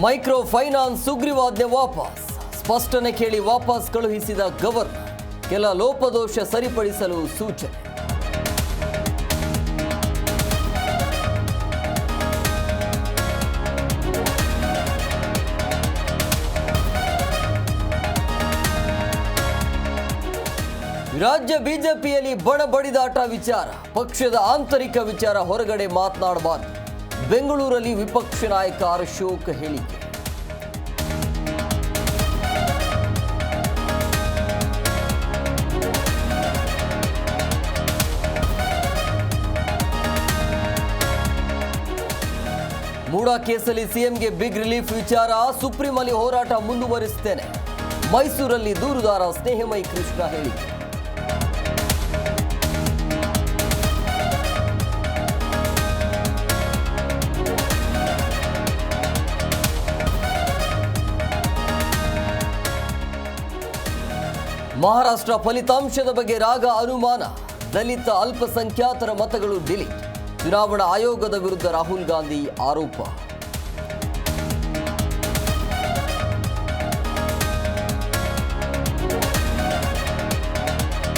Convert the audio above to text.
Micro finance ಸುಗ್ರೀವಾಜ್ಞೆ ವಾಪಸ್, ಸ್ಪಷ್ಟನೆ ಕೇಳಿ ವಾಪಸ್ ಕಳುಹಿಸಿದ ಗವರ್ನರ್. ಕೆಲ ಲೋಪದೋಷ ಸರಿಪಡಿಸಲು ಸೂಚನೆ. ರಾಜ್ಯ ಬಿಜೆಪಿಯಲ್ಲಿ ಬಣಬಡಿದಾಟ ವಿಚಾರ, ಪಕ್ಷದ ಆಂತರಿಕ ವಿಚಾರ ಹೊರಗಡೆ ಮಾತನಾಡಬಾರದು. ಬೆಂಗಳೂರಲ್ಲಿ ವಿಪಕ್ಷ ನಾಯಕ ಅಶೋಕ್ ಹೇಳಿಕೆ. ಮೂಡಾ ಕೇಸಲ್ಲಿ ಸಿಎಂಗೆ ಬಿಗ್ ರಿಲೀಫ್ ವಿಚಾರ, ಸುಪ್ರೀಂ ಅಲ್ಲಿ ಹೋರಾಟ ಮುಂದುವರಿಸುತ್ತೇನೆ. ಮೈಸೂರಲ್ಲಿ ದೂರುದಾರ ಸ್ನೇಹಮಯಿ ಕೃಷ್ಣ ಹೇಳಿಕೆ. ಮಹಾರಾಷ್ಟ್ರ ಫಲಿತಾಂಶದ ಬಗ್ಗೆ ರಾಗ ಅನುಮಾನ, ದಲಿತ ಅಲ್ಪಸಂಖ್ಯಾತರ ಮತಗಳು ಡಿಲೀಟ್. ಚುನಾವಣಾ ಆಯೋಗದ ವಿರುದ್ಧ ರಾಹುಲ್ ಗಾಂಧಿ ಆರೋಪ.